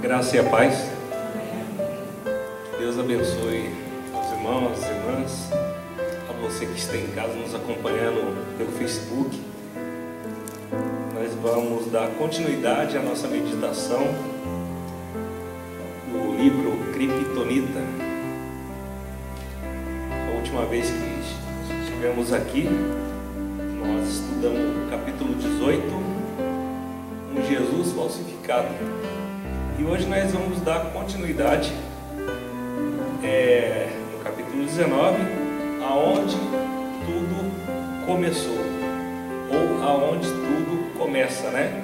Graça e a paz. Deus abençoe os irmãos, as irmãs, a você que está em casa nos acompanhando pelo Facebook. Nós vamos dar continuidade à nossa meditação do livro Kryptonita. A última vez que estivemos aqui, nós estudamos o capítulo 18, um Jesus falsificado. E hoje nós vamos dar continuidade no capítulo 19, aonde tudo começou, ou aonde tudo começa, né?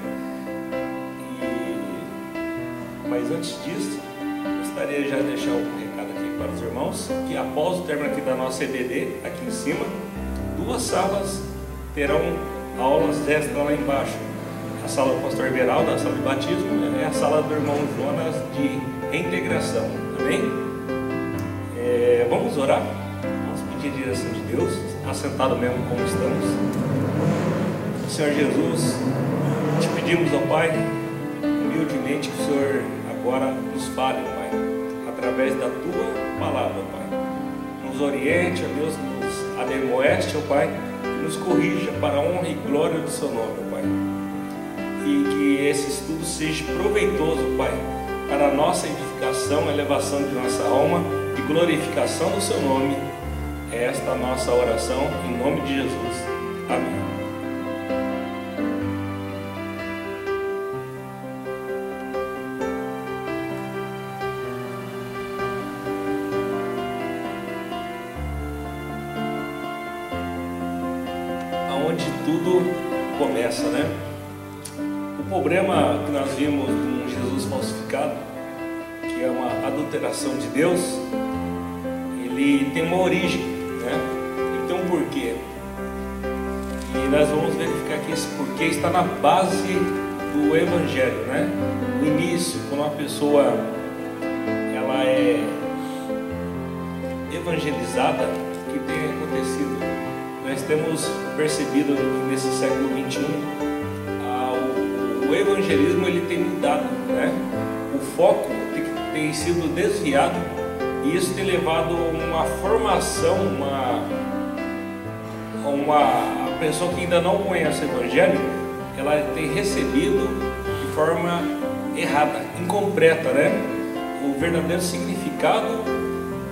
Mas antes disso, gostaria já de deixar um recado aqui para os irmãos, que após o término aqui da nossa EBD, aqui em cima, 2 salas terão aulas extras lá embaixo. A sala do pastor Everaldo, a sala de batismo, é a sala do irmão Jonas de reintegração, amém? Vamos orar, vamos pedir a direção de Deus, assentado mesmo como estamos. Senhor Jesus, te pedimos, ó Pai, humildemente que o Senhor agora nos fale, Pai, através da Tua palavra, Pai. Nos oriente, ó Deus, nos admoeste, ó Pai, e nos corrija para a honra e glória do Seu nome, ó Pai. E que esse estudo seja proveitoso, Pai, para a nossa edificação, elevação de nossa alma e glorificação do Seu nome. É esta a nossa oração, em nome de Jesus. Amém. Aonde tudo começa, né? O problema que nós vimos de um Jesus falsificado, que é uma adulteração de Deus, ele tem uma origem, né? Ele tem um porquê. E nós vamos verificar que esse porquê está na base do Evangelho, né? No início, quando uma pessoa ela é evangelizada, o que tem acontecido? Nós temos percebido que nesse século 21 o evangelismo ele tem mudado, né? O foco tem sido desviado e isso tem levado a uma formação, a pessoa que ainda não conhece o evangelho, ela tem recebido de forma errada, incompleta, né? O verdadeiro significado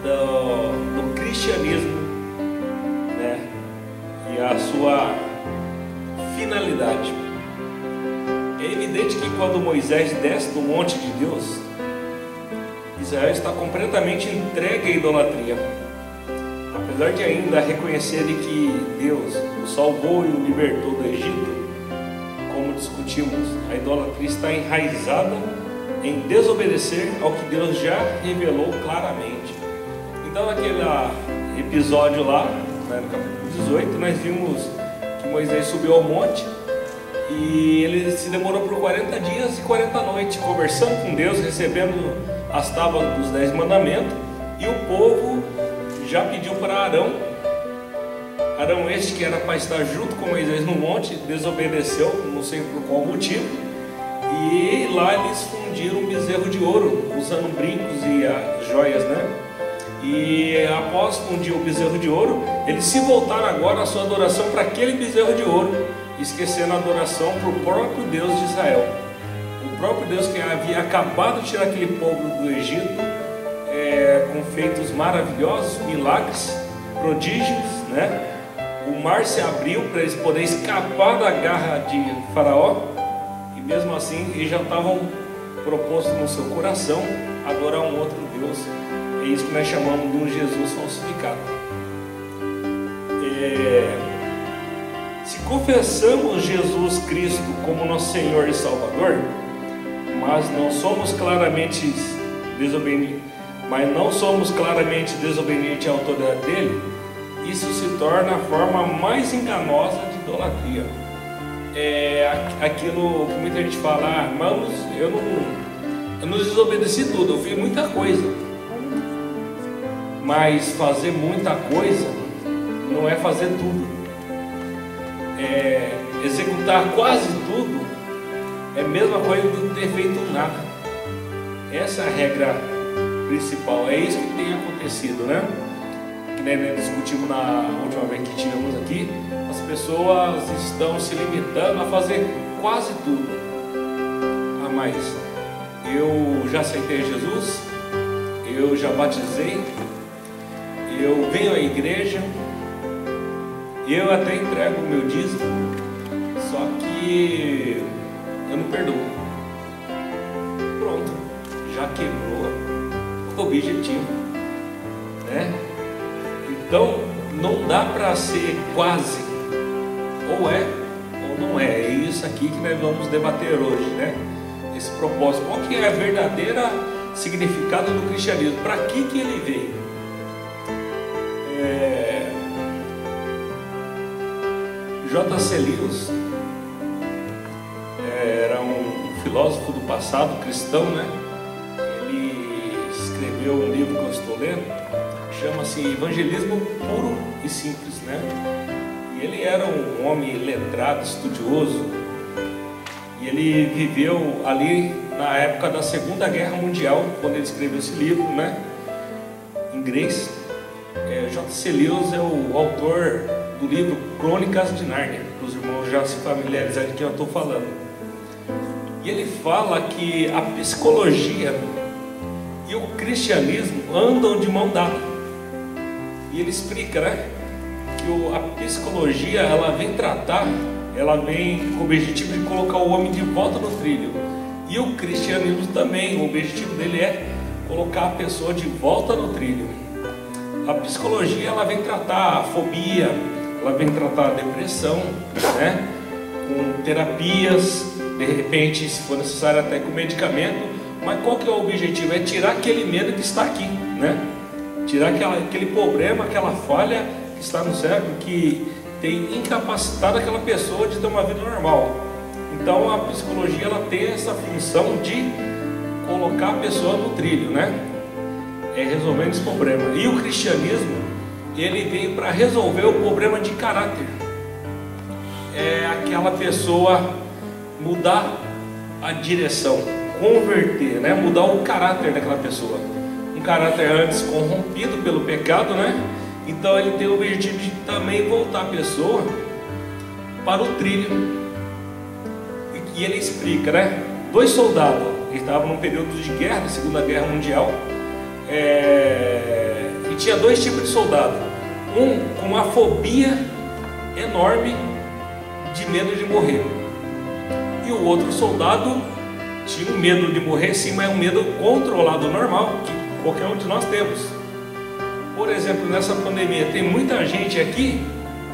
do cristianismo, né? E a sua finalidade. É evidente que quando Moisés desce do monte de Deus, Israel está completamente entregue à idolatria. Apesar de ainda reconhecerem que Deus o salvou e o libertou do Egito, como discutimos, a idolatria está enraizada em desobedecer ao que Deus já revelou claramente. Então naquele episódio lá, né, no capítulo 18, nós vimos que Moisés subiu ao monte e ele se demorou por 40 dias e 40 noites conversando com Deus, recebendo as tábuas dos 10 mandamentos, e o povo já pediu para Arão este que era para estar junto com Moisés no monte, desobedeceu, não sei por qual motivo, e lá eles fundiram um bezerro de ouro, usando brincos e joias, né? E após fundir o bezerro de ouro, eles se voltaram agora a sua adoração para aquele bezerro de ouro, esquecendo a adoração para o próprio Deus de Israel. O próprio Deus que havia acabado de tirar aquele povo do Egito, com feitos maravilhosos, milagres, prodígios, né? O mar se abriu para eles poderem escapar da garra de Faraó, e mesmo assim eles já estavam propostos no seu coração adorar um outro Deus. É isso que nós chamamos de um Jesus falsificado. Se confessamos Jesus Cristo como nosso Senhor e Salvador, mas não somos claramente desobedientes à autoridade dele, isso se torna a forma mais enganosa de idolatria. Aquilo que muita gente fala, irmãos, eu não desobedeci tudo, eu fiz muita coisa. Mas fazer muita coisa não é fazer tudo. Executar quase tudo é a mesma coisa de não ter feito nada. Essa é a regra principal, é isso que tem acontecido, né? Que nós discutimos na última vez que tivemos aqui. As pessoas estão se limitando a fazer quase tudo a mais. Eu já aceitei Jesus, eu já batizei, eu venho à igreja, eu até entrego o meu dízimo, só que eu não perdoo. Pronto, já quebrou o objetivo, né? Então não dá para ser quase, ou é ou não é. É isso aqui que nós vamos debater hoje, né? Esse propósito, qual que é a verdadeira significado do cristianismo? Para que ele veio? J.C. Lewis era um filósofo do passado, cristão, né? Ele escreveu um livro que eu estou lendo, chama-se Evangelismo Puro e Simples, né? E ele era um homem letrado, estudioso, e ele viveu ali na época da Segunda Guerra Mundial, quando ele escreveu esse livro, né? Em inglês. J.C. Lewis é o autor do livro Crônicas de Nárnia, para os irmãos já se familiarizarem com o que eu estou falando. E ele fala que a psicologia e o cristianismo andam de mão dada. E ele explica, né, que a psicologia, ela vem tratar, ela vem com o objetivo de colocar o homem de volta no trilho. E o cristianismo também, o objetivo dele é colocar a pessoa de volta no trilho. A psicologia, ela vem tratar a fobia, ela vem tratar a depressão, né, com terapias, de repente, se for necessário, até com medicamento. Mas qual que é o objetivo? É tirar aquele medo que está aqui, né? Tirar aquele problema, aquela falha que está no cérebro, que tem incapacitado aquela pessoa de ter uma vida normal. Então a psicologia, ela tem essa função de colocar a pessoa no trilho, né? Resolvendo esse problema. E o cristianismo, ele veio para resolver o problema de caráter. É aquela pessoa mudar a direção, converter, né? Mudar o caráter daquela pessoa. Um caráter antes corrompido pelo pecado, né? Então ele tem o objetivo de também voltar a pessoa para o trilho. E ele explica, né? 2 soldados, eles estavam num período de guerra, da Segunda Guerra Mundial, e tinha 2 tipos de soldado. Um com uma fobia enorme de medo de morrer, e o outro soldado tinha um medo de morrer sim, mas é um medo controlado, normal, que qualquer um de nós temos. Por exemplo, nessa pandemia tem muita gente aqui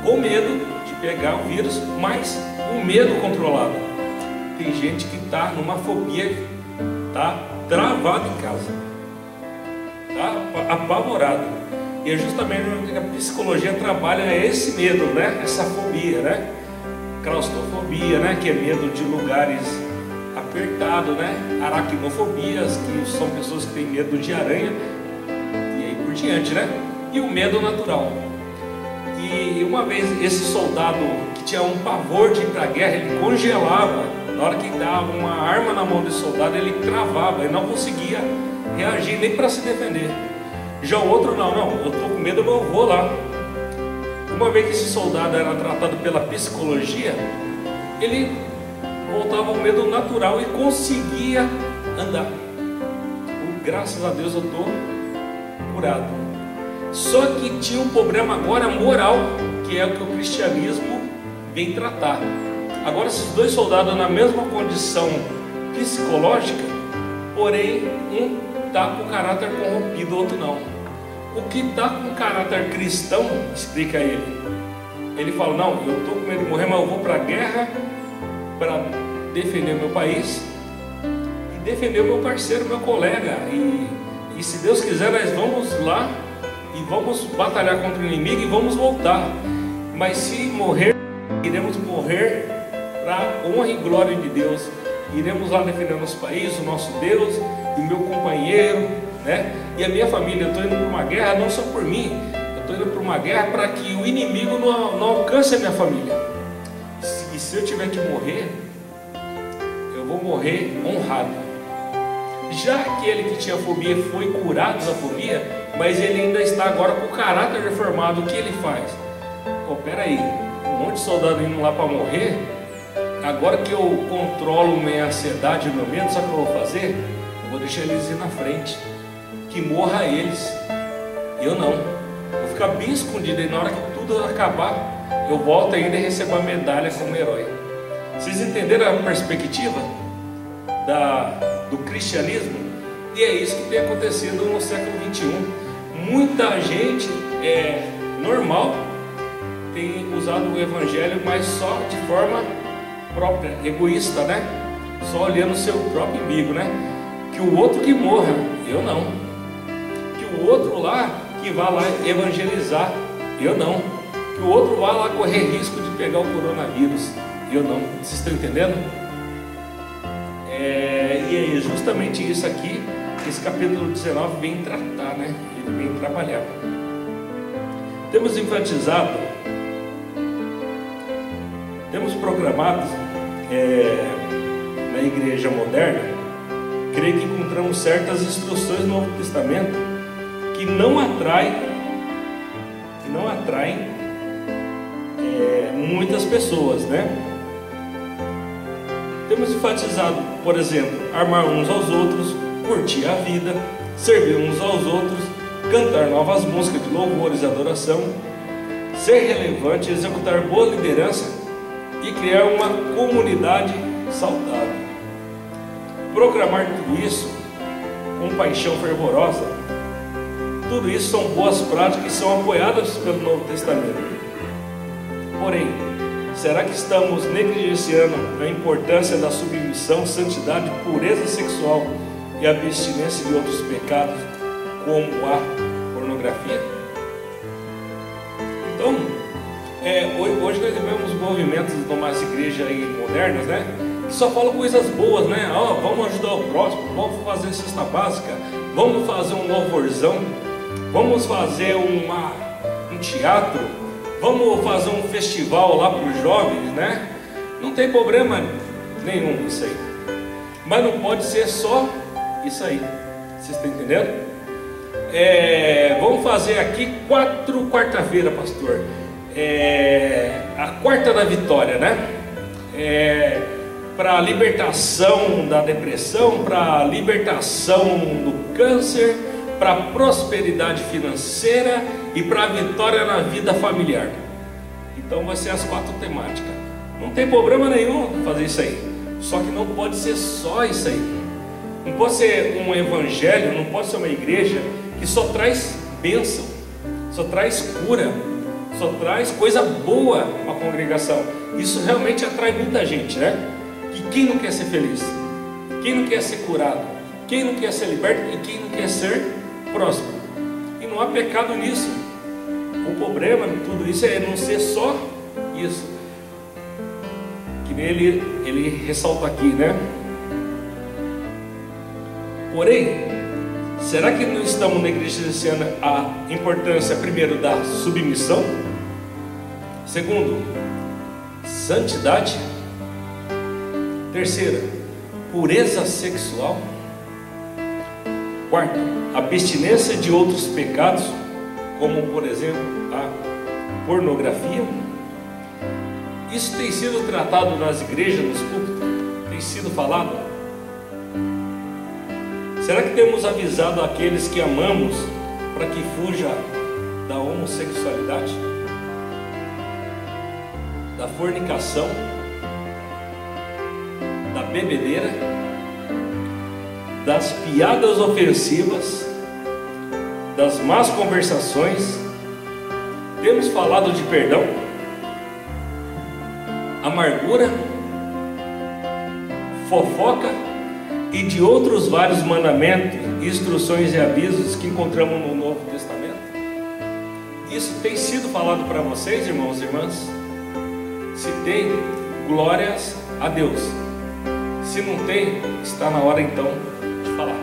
com medo de pegar o vírus, mas um medo controlado. Tem gente que está numa fobia, está travado em casa, está apavorado. E é justamente onde a psicologia trabalha esse medo, né? Essa fobia, né? Claustrofobia, né? Que é medo de lugares apertados, né? Aracnofobias, que são pessoas que têm medo de aranha, e aí por diante, né? E o medo natural. E uma vez esse soldado que tinha um pavor de ir para a guerra, ele congelava. Na hora que dava uma arma na mão desse soldado, ele travava, ele não conseguia reagir nem para se defender. Já o outro não, eu estou com medo, mas eu vou lá. Uma vez que esse soldado era tratado pela psicologia, ele voltava ao medo natural e conseguia andar. Graças a Deus eu estou curado. Só que tinha um problema agora moral, que é o que o cristianismo vem tratar. Agora esses 2 soldados na mesma condição psicológica, porém um está com caráter corrompido, o outro não. O que está com caráter cristão, explica ele. Ele fala, não, eu estou com medo de morrer, mas eu vou para a guerra para defender o meu país e defender o meu parceiro, meu colega. E se Deus quiser, nós vamos lá e vamos batalhar contra o inimigo e vamos voltar. Mas se morrer, iremos morrer para honra e glória de Deus. Iremos lá defender o nosso país, o nosso Deus e o meu companheiro, né? E a minha família. Eu estou indo para uma guerra não só por mim, eu estou indo para uma guerra para que o inimigo não alcance a minha família. E se eu tiver que morrer, eu vou morrer honrado. Já aquele que tinha fobia foi curado da fobia, mas ele ainda está agora com o caráter reformado. O que ele faz? Pô, peraí, um monte de soldado indo lá para morrer. Agora que eu controlo minha ansiedade e meu medo, sabe o que eu vou fazer? Eu vou deixar eles ir na frente, que morra eles, eu não. Vou ficar bem escondido, e na hora que tudo acabar, eu volto ainda e recebo a medalha como herói. Vocês entenderam a perspectiva do cristianismo? E é isso que tem acontecido no século XXI. Muita gente normal tem usado o evangelho, mas só de forma própria, egoísta, né? Só olhando o seu próprio umbigo, né? Que o outro que morra, eu não. Que o outro lá que vá lá evangelizar, eu não. Que o outro vá lá correr risco de pegar o coronavírus, eu não. Vocês estão entendendo? E é justamente isso aqui que esse capítulo 19 vem tratar, né? Ele vem trabalhar. Temos enfatizado, temos programado na igreja moderna, creio que encontramos certas instruções no Novo Testamento que não atraem muitas pessoas, né? Temos enfatizado, por exemplo, amar uns aos outros, curtir a vida, servir uns aos outros, cantar novas músicas de louvores e adoração, ser relevante, executar boa liderança e criar uma comunidade saudável. Proclamar tudo isso com paixão fervorosa, tudo isso são boas práticas que são apoiadas pelo Novo Testamento. Porém, será que estamos negligenciando a importância da submissão, santidade, pureza sexual e abstinência de outros pecados, como a pornografia? Então, hoje nós vemos movimentos de umas igrejas aí modernas, né? Que só falam coisas boas, né? Vamos ajudar o próximo, vamos fazer cesta básica, vamos fazer um louvorzão, vamos fazer um teatro, vamos fazer um festival lá para os jovens, né? Não tem problema nenhum isso aí. Mas não pode ser só isso aí. Vocês estão entendendo? Vamos fazer aqui 4 quarta-feira, pastor. A quarta da vitória, né? Para a libertação da depressão, para a libertação do câncer, para a prosperidade financeira e para a vitória na vida familiar. Então vai ser as 4 temáticas. Não tem problema nenhum fazer isso aí. Só que não pode ser só isso aí. Não pode ser um evangelho, não pode ser uma igreja que só traz bênção, só traz cura, só traz coisa boa para a congregação. Isso realmente atrai muita gente, né? E quem não quer ser feliz? Quem não quer ser curado? Quem não quer ser liberto? E quem não quer ser próspero? E não há pecado nisso. O problema de tudo isso é não ser só isso. Que ele ressalta aqui, né? Porém, será que não estamos negligenciando a importância, primeiro, da submissão? Segundo, santidade. Terceira, pureza sexual. Quarto, abstinência de outros pecados, como por exemplo a pornografia. Isso tem sido tratado nas igrejas, nos púlpitos, tem sido falado. Será que temos avisado aqueles que amamos para que fuja da homossexualidade, da fornicação, da bebedeira, das piadas ofensivas, das más conversações? Temos falado de perdão, amargura, fofoca e de outros vários mandamentos, instruções e avisos que encontramos no Novo Testamento? Isso tem sido falado para vocês, irmãos e irmãs? Se tem, glórias a Deus. Se não tem, está na hora então de falar.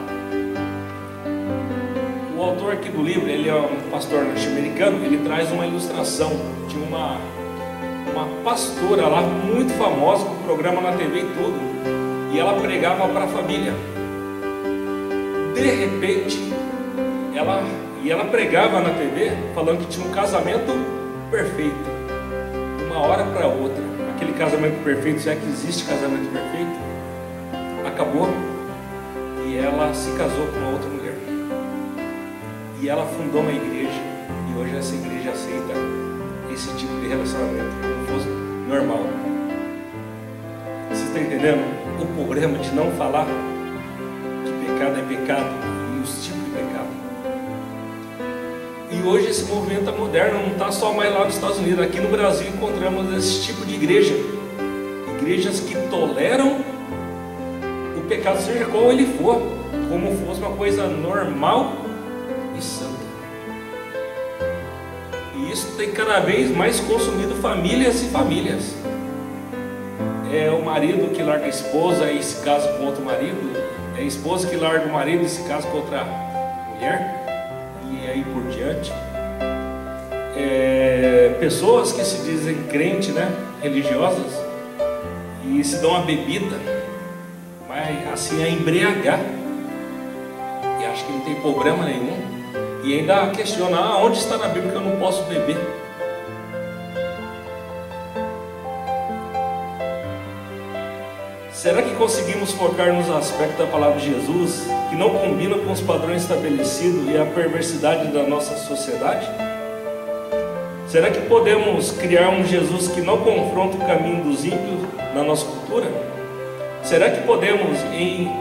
O autor aqui do livro, ele é um pastor norte-americano. Ele traz uma ilustração de uma pastora lá muito famosa, com programa na TV e tudo, e ela pregava para a família. de repente, ela pregava na TV falando que tinha um casamento perfeito, de uma hora para outra. Aquele casamento perfeito, se é que existe casamento perfeito, acabou e ela se casou com uma outra mulher. E ela fundou uma igreja, e hoje essa igreja aceita esse tipo de relacionamento como fosse normal. Você está entendendo o problema de não falar que pecado é pecado e os tipos de pecado? E hoje esse movimento é moderno, não está só mais lá nos Estados Unidos. Aqui no Brasil encontramos esse tipo de igreja, igrejas que toleram o pecado, seja qual ele for, como fosse uma coisa normal e santa. E isso tem cada vez mais consumido famílias e famílias. É o marido que larga a esposa e se casa com outro marido, é a esposa que larga o marido e se casa com outra mulher, e aí por diante. Pessoas que se dizem crentes, né, religiosas, e se dão uma bebida, mas assim a embriagar, e acho que não tem problema nenhum, e ainda questiona, onde está na Bíblia que eu não posso beber? Será que conseguimos focar nos aspectos da palavra de Jesus que não combinam com os padrões estabelecidos e a perversidade da nossa sociedade? Será que podemos criar um Jesus que não confronta o caminho dos ímpios na nossa cultura? Será que podemos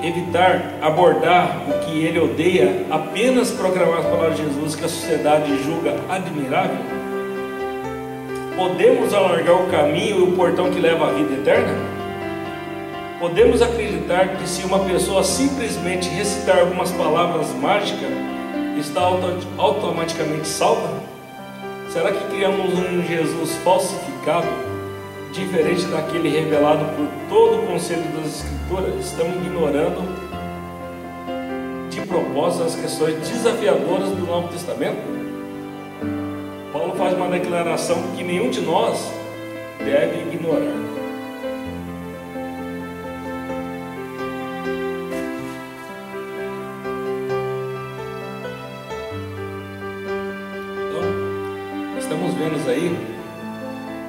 evitar abordar o que ele odeia, apenas proclamar as palavras de Jesus que a sociedade julga admirável? Podemos alargar o caminho e o portão que leva à vida eterna? Podemos acreditar que se uma pessoa simplesmente recitar algumas palavras mágicas, está automaticamente salva? Será que criamos um Jesus falsificado, diferente daquele revelado por todo o conselho das Escrituras? Estamos ignorando de propósito as questões desafiadoras do Novo Testamento? Paulo faz uma declaração que nenhum de nós deve ignorar. Estamos vendo aí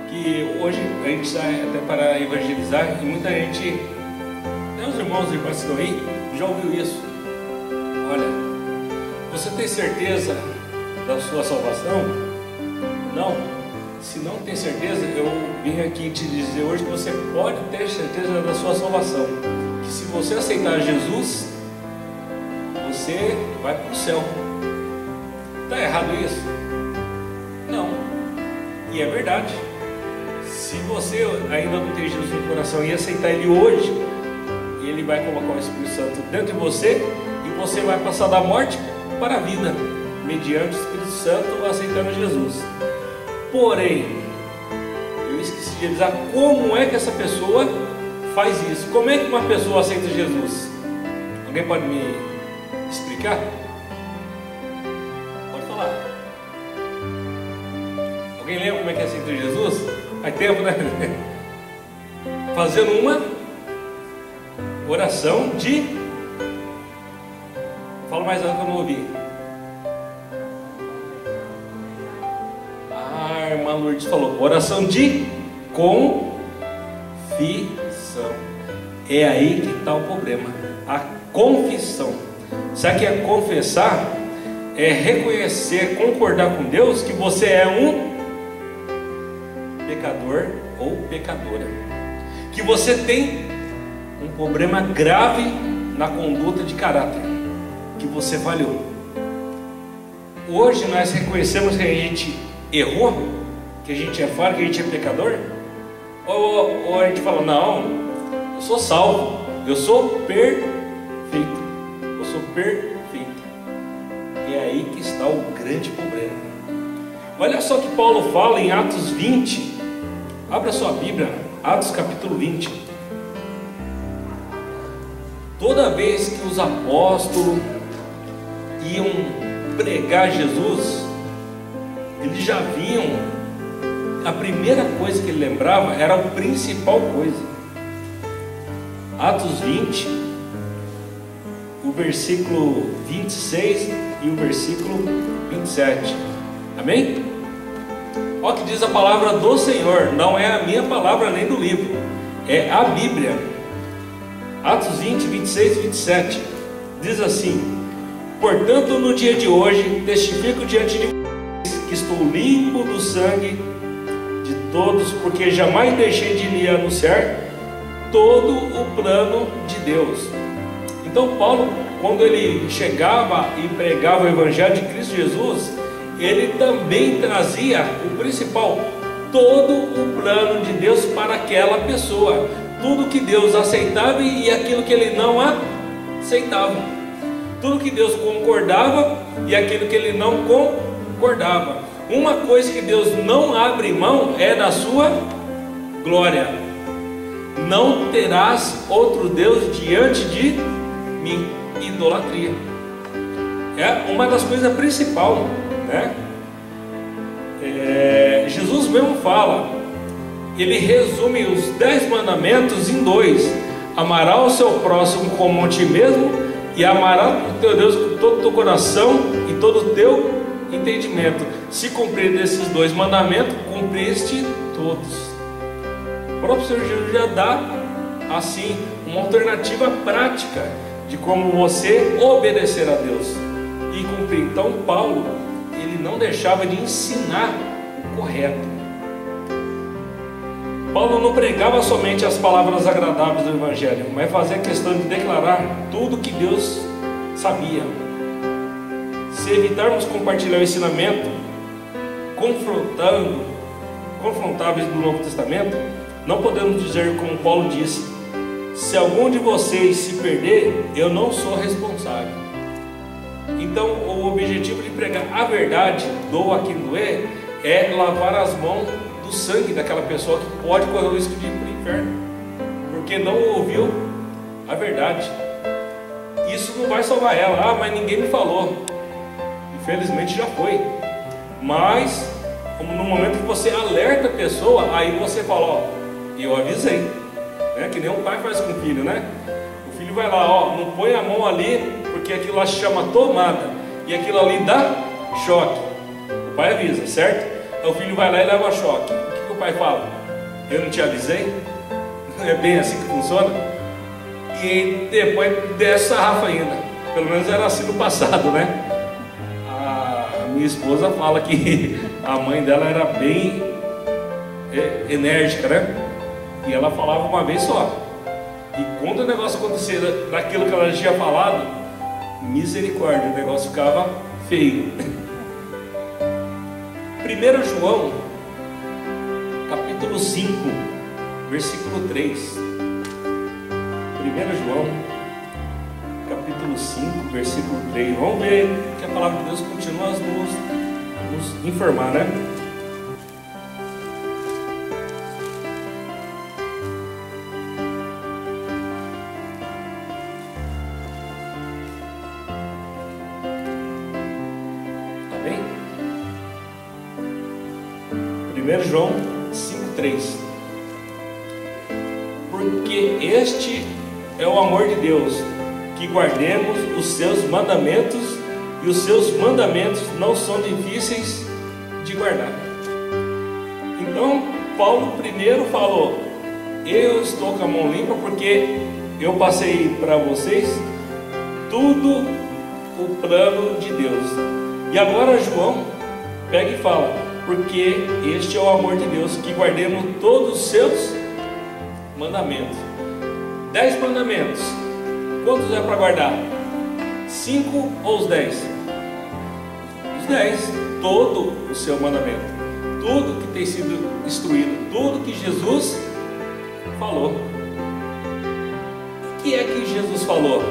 que hoje a gente sai até para evangelizar e muita gente, até os irmãos e irmãs que estão aí, já ouviu isso. Olha, você tem certeza da sua salvação? Não. Se não tem certeza, eu vim aqui te dizer hoje que você pode ter certeza da sua salvação. Que se você aceitar Jesus, você vai para o céu. Está errado isso? Não, e é verdade. Se você ainda não tem Jesus no coração e aceitar Ele hoje, Ele vai colocar o Espírito Santo dentro de você e você vai passar da morte para a vida, mediante o Espírito Santo aceitando Jesus. Porém, eu esqueci de avisar como é que essa pessoa faz isso. Como é que uma pessoa aceita Jesus? Alguém pode me explicar? Pode falar. Alguém lembra como é que aceita Jesus? Faz tempo, né? Fazendo uma oração de... Fala mais alto que eu não ouvi. A irmã Lourdes falou, oração de confissão. É aí que está o problema. A confissão. Sabe o que é confessar? É reconhecer, concordar com Deus que você é um pecador ou pecadora, que você tem um problema grave na conduta de caráter, que você falhou. Hoje nós reconhecemos que a gente errou, que a gente é falho, que a gente é pecador, ou a gente fala, não, eu sou salvo, eu sou perfeito, eu sou perfeito. E é aí que está o grande problema. Olha só que Paulo fala em Atos 20. Abra sua Bíblia, Atos capítulo 20. Toda vez que os apóstolos iam pregar Jesus, eles já viam, a primeira coisa que ele lembrava era a principal coisa. Atos 20, o versículo 26 e o versículo 27. Amém? Olha o que diz a palavra do Senhor, não é a minha palavra nem do livro, é a Bíblia. Atos 20, 26 e 27 diz assim: portanto, no dia de hoje testifico diante de vocês que estou limpo do sangue de todos, porque jamais deixei de lhe anunciar todo o plano de Deus. Então Paulo, quando ele chegava e pregava o Evangelho de Cristo Jesus, ele também trazia o principal, todo o plano de Deus para aquela pessoa, tudo que Deus aceitava e aquilo que ele não aceitava, tudo que Deus concordava e aquilo que ele não concordava. Uma coisa que Deus não abre mão é da sua glória. Não terás outro Deus diante de mim. Idolatria é uma das coisas principais, né? Jesus mesmo fala, ele resume os 10 mandamentos em 2: amarás o seu próximo como a ti mesmo, e amarás o teu Deus com todo o teu coração e todo o teu entendimento. Se cumprir esses 2 mandamentos, cumpriste todos. O próprio Senhor Jesus já dá assim uma alternativa prática de como você obedecer a Deus e cumprir. Então Paulo, ele não deixava de ensinar o correto. Paulo não pregava somente as palavras agradáveis do Evangelho, mas fazia questão de declarar tudo que Deus sabia. Se evitarmos compartilhar o ensinamento confrontáveis do Novo Testamento, não podemos dizer como Paulo disse: se algum de vocês se perder, eu não sou responsável. Então o objetivo de pregar a verdade, doa quem doer, é lavar as mãos do sangue daquela pessoa que pode correr o risco de ir para o inferno, porque não ouviu a verdade. Isso não vai salvar ela. Mas ninguém me falou. Infelizmente já foi. Mas no momento que você alerta a pessoa, aí você fala: eu avisei, né? Que nem um pai faz com o filho, né? O filho vai lá, não põe a mão ali, porque aquilo lá se chama tomada, e aquilo ali dá choque. O pai avisa, certo? Aí o filho vai lá e leva choque. O que o pai fala? Eu não te avisei? Não é bem assim que funciona? E depois desce a sarrafo ainda. Pelo menos era assim no passado, né? A minha esposa fala que a mãe dela era bem enérgica, né? E ela falava uma vez só. E quando o negócio acontecia daquilo que ela já tinha falado, misericórdia, o negócio ficava feio. 1 João, capítulo 5, versículo 3. 1 João, capítulo 5, versículo 3. Vamos ver que a palavra de Deus continua a nos informar, né? Tá bem? 1 João 5,3. Porque este é o amor de Deus, que guardemos os seus mandamentos, e os seus mandamentos não são difíceis de guardar. Então Paulo primeiro falou: eu estou com a mão limpa porque eu passei para vocês tudo o plano de Deus. E agora João pega e fala: porque este é o amor de Deus, que guardemos todos os seus mandamentos. 10 mandamentos. Quantos é para guardar? 5 ou os 10? Os 10. Todo o seu mandamento. Tudo que tem sido instruído. Tudo que Jesus falou. O que é que Jesus falou?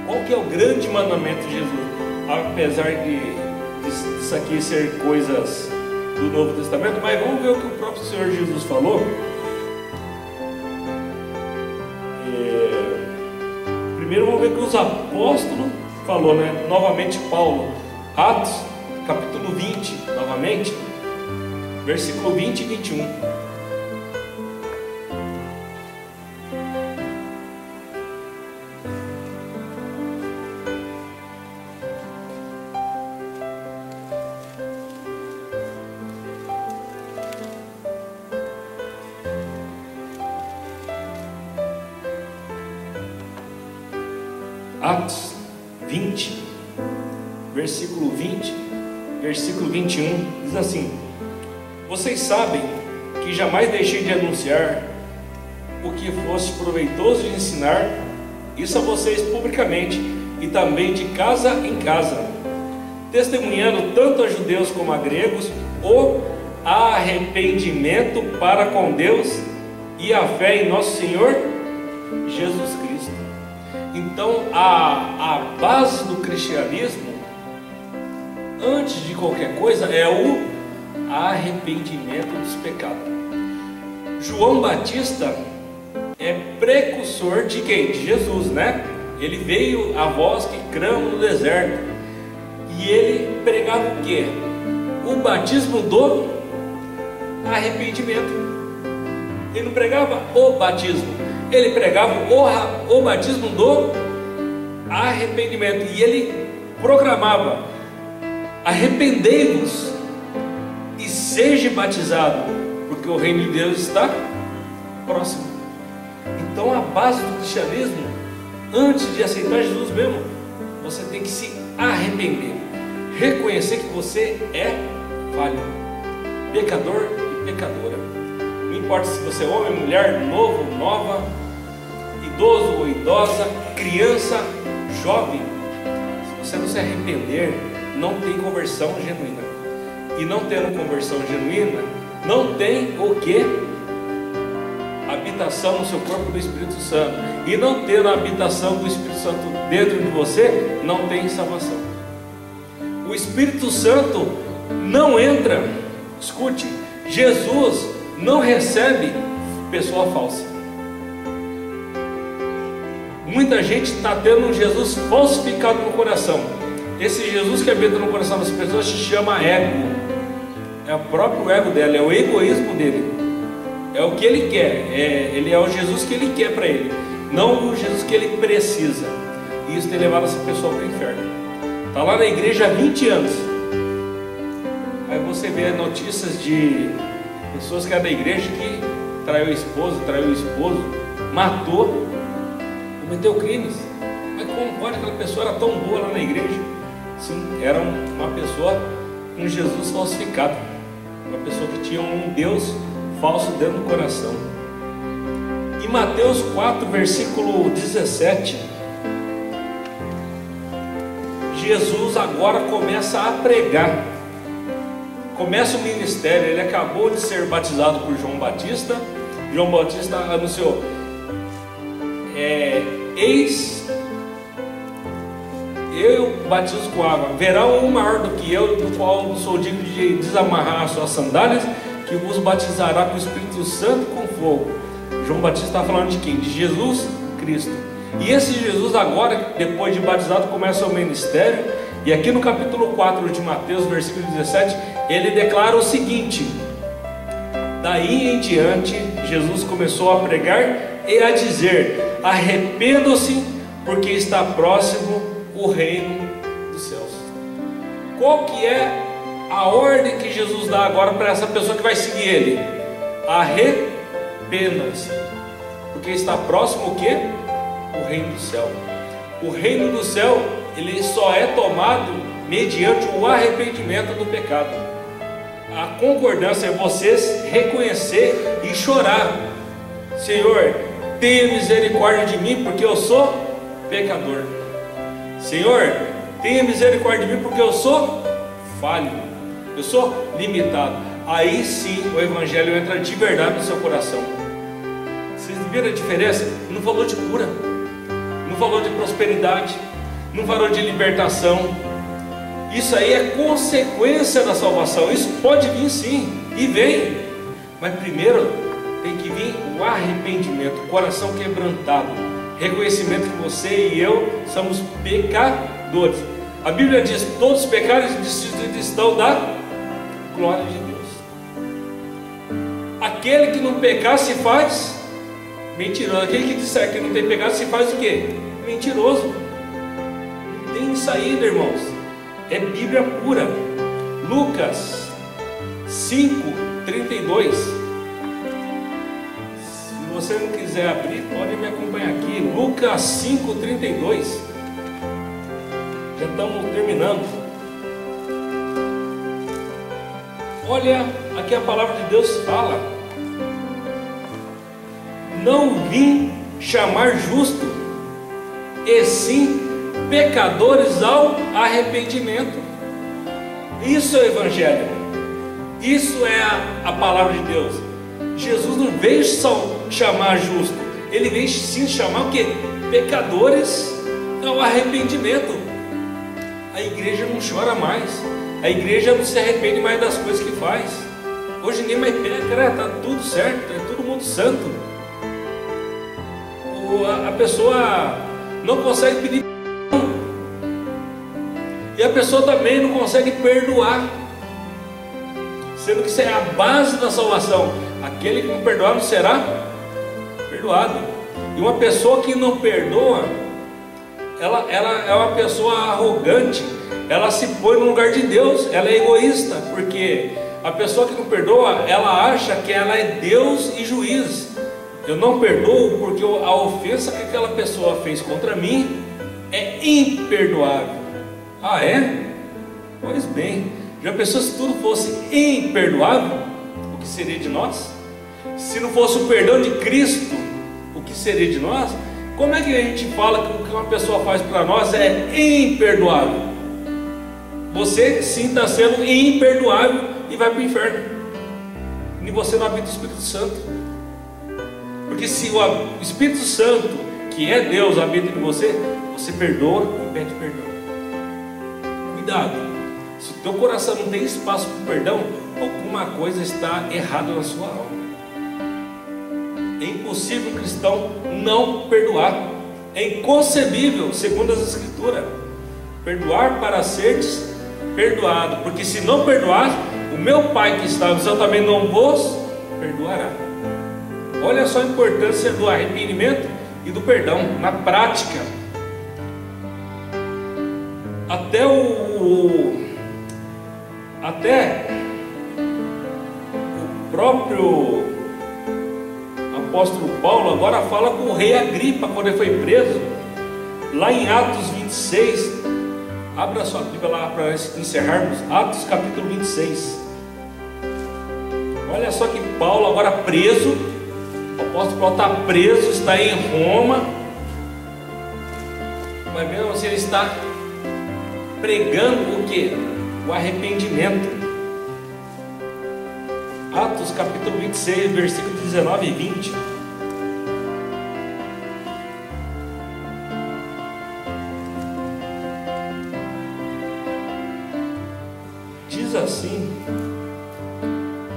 Qual que é o grande mandamento de Jesus? Apesar disso aqui ser coisas do Novo Testamento, mas vamos ver o que o próprio Senhor Jesus falou. Primeiro vamos ver o que os apóstolos falou, né? Novamente Paulo, Atos, capítulo 20, novamente, versículo 20 e 21. Atos 20, versículo 20, versículo 21, diz assim: vocês sabem que jamais deixei de anunciar o que fosse proveitoso de ensinar isso a vocês publicamente e também de casa em casa, testemunhando tanto a judeus como a gregos o arrependimento para com Deus e a fé em nosso Senhor Jesus Cristo. Então a base do cristianismo, antes de qualquer coisa, é o arrependimento dos pecados. João Batista é precursor de quem? De Jesus, né? Ele veio a voz que clama no deserto, e ele pregava o quê? O batismo do arrependimento. Ele não pregava o batismo, ele pregava o batismo do arrependimento, e ele proclamava: arrependei-vos e seja batizado, porque o reino de Deus está próximo. Então a base do cristianismo, antes de aceitar Jesus mesmo, você tem que se arrepender, reconhecer que você é falho, pecador e pecadora. Não importa se você é homem, mulher, novo, nova, idoso ou idosa, criança, jovem, se você não se arrepender, não tem conversão genuína. E não tendo conversão genuína, não tem o que? Habitação no seu corpo do Espírito Santo. E não tendo a habitação do Espírito Santo dentro de você, não tem salvação. O Espírito Santo não entra, escute, Jesus não recebe pessoa falsa. Muita gente está tendo um Jesus falsificado no coração. Esse Jesus que habita no coração das pessoas se chama ego. É o próprio ego dela, é o egoísmo dele. É o que ele quer, ele é o Jesus que ele quer para ele, não o Jesus que ele precisa. E isso tem levado essa pessoa para o inferno. Está lá na igreja há 20 anos. Aí você vê notícias de pessoas que eram da igreja que traiu o esposo, matou, cometeu crimes. Mas como pode? Aquela pessoa era tão boa lá na igreja? Sim, era uma pessoa com Jesus falsificado, uma pessoa que tinha um Deus falso dentro do coração. Em Mateus 4, versículo 17, Jesus agora começa a pregar, começa o ministério. Ele acabou de ser batizado por João Batista. João Batista anunciou: eis, eu batizo com água, verá um maior do que eu, do qual sou digno de desamarrar as suas sandálias, que vos batizará com o Espírito Santo e com fogo. João Batista está falando de quem? De Jesus Cristo. E esse Jesus agora, depois de batizado, começa o ministério. E aqui no capítulo 4 de Mateus, versículo 17, ele declara o seguinte: daí em diante, Jesus começou a pregar e a dizer: arrependam-se, porque está próximo o reino dos céus. Qual que é a ordem que Jesus dá agora para essa pessoa que vai seguir ele? Arrependam-se, porque está próximo o quê? O reino do céu. O reino do céu, ele só é tomado mediante o arrependimento do pecado. A concordância é você reconhecer e chorar: Senhor, tenha misericórdia de mim, porque eu sou pecador. Senhor, tenha misericórdia de mim, porque eu sou falho, eu sou limitado. Aí sim o Evangelho entra de verdade no seu coração. Vocês viram a diferença? Não falou de cura, não falou de prosperidade, não falou de libertação. Isso aí é consequência da salvação. Isso pode vir sim, e vem. Mas primeiro tem que vir o arrependimento, o coração quebrantado, reconhecimento que você e eu somos pecadores. A Bíblia diz: todos os pecados estão da glória de Deus. Aquele que não pecar se faz mentiroso. Aquele que disser que não tem pecado se faz o quê? Mentiroso. Não tem saída, irmãos. É Bíblia pura. Lucas 5:32. Se você não quiser abrir, pode me acompanhar aqui. Lucas 5:32. Já estamos terminando. Olha, aqui a palavra de Deus fala: não vim chamar justo, e sim pecadores ao arrependimento. Isso é o Evangelho. Isso é a palavra de Deus. Jesus não veio só chamar justo, Ele veio sim chamar o quê? Pecadores ao arrependimento. A igreja não chora mais, a igreja não se arrepende mais das coisas que faz. Hoje ninguém mais peca, está tudo certo, é todo mundo santo. A pessoa não consegue pedir perdão, e a pessoa também não consegue perdoar, sendo que isso é a base da salvação. Aquele que não perdoar não será perdoado. E uma pessoa que não perdoa, ela é uma pessoa arrogante, ela se põe no lugar de Deus, ela é egoísta, porque a pessoa que não perdoa, ela acha que ela é Deus e juiz. Eu não perdoo porque a ofensa que aquela pessoa fez contra mim é imperdoável. Ah, é? Pois bem, já pensou se tudo fosse imperdoável? O que seria de nós? Se não fosse o perdão de Cristo, o que seria de nós? Como é que a gente fala que o que uma pessoa faz para nós é imperdoável? Você sim está sendo imperdoável e vai para o inferno, e você não habita o Espírito Santo. Porque se o Espírito Santo, que é Deus, habita em você, você perdoa e pede perdão. Cuidado, se o teu coração não tem espaço para perdão, alguma coisa está errada na sua alma. É impossível um cristão não perdoar. É inconcebível, segundo as Escrituras, perdoar para seres perdoado. Porque se não perdoar, o meu Pai que está no céu também não vos perdoará. Olha só a importância do arrependimento e do perdão na prática. Até o próprio apóstolo Paulo agora fala com o rei Agripa quando ele foi preso, lá em Atos 26. Abra sua Bíblia lá para encerrarmos. Atos capítulo 26. Olha só que Paulo agora preso, o apóstolo Paulo está preso, está em Roma. Vai ver se ele está pregando o que? O arrependimento. Atos capítulo 26, versículos 19 e 20. Diz assim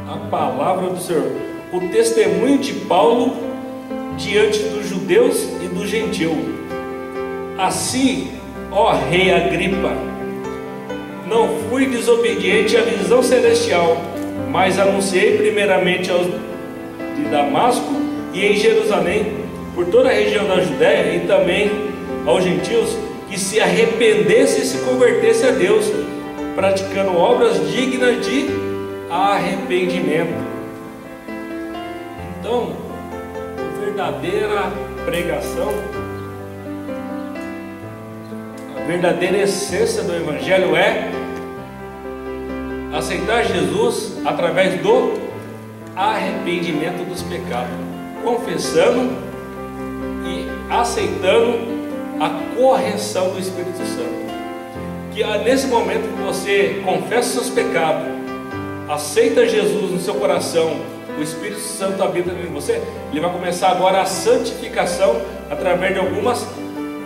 a palavra do Senhor: o testemunho de Paulo diante dos judeus e do gentil. Assim, ó rei Agripa, não fui desobediente à visão celestial, mas anunciei primeiramente aos de Damasco e em Jerusalém, por toda a região da Judéia, e também aos gentios, que se arrependessem e se convertessem a Deus, praticando obras dignas de arrependimento. Então, a verdadeira pregação, a verdadeira essência do Evangelho é aceitar Jesus através do arrependimento dos pecados, confessando e aceitando a correção do Espírito Santo. Que nesse momento que você confessa seus pecados, aceita Jesus no seu coração, o Espírito Santo habita em você, ele vai começar agora a santificação através de algumas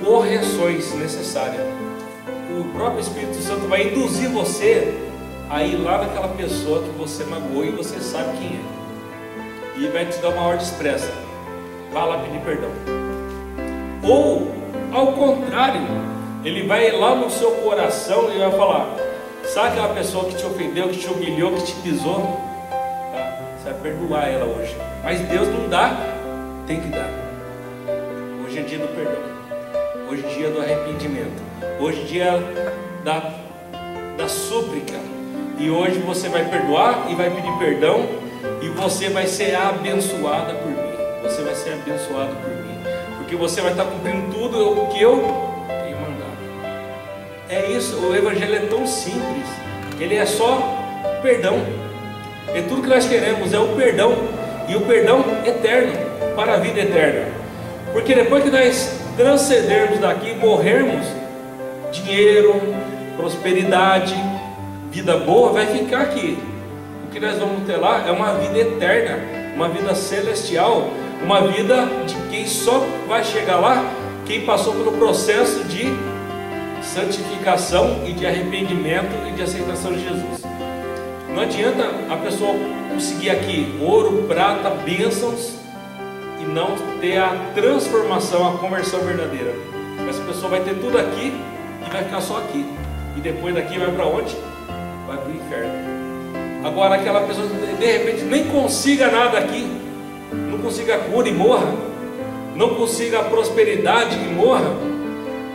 correções necessárias. O próprio Espírito Santo vai induzir você a ir lá naquela pessoa que você magoou e você sabe quem é, e vai te dar uma ordem expressa: vá lá pedir perdão. Ou ao contrário, ele vai lá no seu coração e vai falar: sabe aquela pessoa que te ofendeu, que te humilhou, que te pisou? Tá? Você vai perdoar ela hoje. Mas Deus não dá, tem que dar. Hoje é dia do perdão, hoje é dia do arrependimento, hoje é dia da súplica. E hoje você vai perdoar e vai pedir perdão, e você vai ser abençoada por mim. Você vai ser abençoado por mim, porque você vai estar cumprindo tudo o que eu tenho mandado. É isso, o Evangelho é tão simples, ele é só perdão. E tudo que nós queremos é o perdão, e o perdão eterno, para a vida eterna. Porque depois que nós transcendermos daqui, morrermos, dinheiro, prosperidade, vida boa vai ficar aqui. O que nós vamos ter lá é uma vida eterna, uma vida celestial, uma vida de quem só vai chegar lá quem passou pelo processo de santificação e de arrependimento e de aceitação de Jesus. Não adianta a pessoa conseguir aqui ouro, prata, bênçãos e não ter a transformação, a conversão verdadeira. Essa pessoa vai ter tudo aqui e vai ficar só aqui. E depois daqui vai para onde? Vai para o inferno. Agora aquela pessoa de repente nem consiga nada aqui, não consiga a cura e morra, não consiga a prosperidade e morra,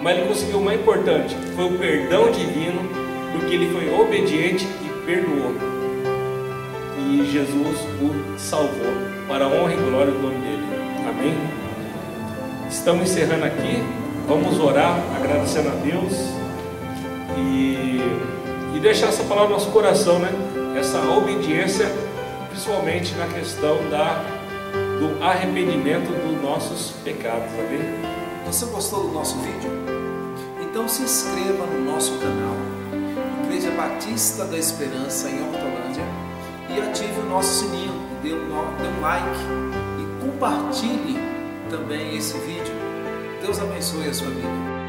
mas ele conseguiu o mais importante, foi o perdão divino, porque ele foi obediente e perdoou. E Jesus o salvou, para a honra e glória do nome dele. Amém? Estamos encerrando aqui, vamos orar, agradecendo a Deus e deixar essa palavra no nosso coração, né? Essa obediência, principalmente na questão do arrependimento dos nossos pecados. Amém? Você gostou do nosso vídeo? Então se inscreva no nosso canal Igreja Batista da Esperança em Hortolândia e ative o nosso sininho, dê um like e compartilhe também esse vídeo. Deus abençoe a sua vida.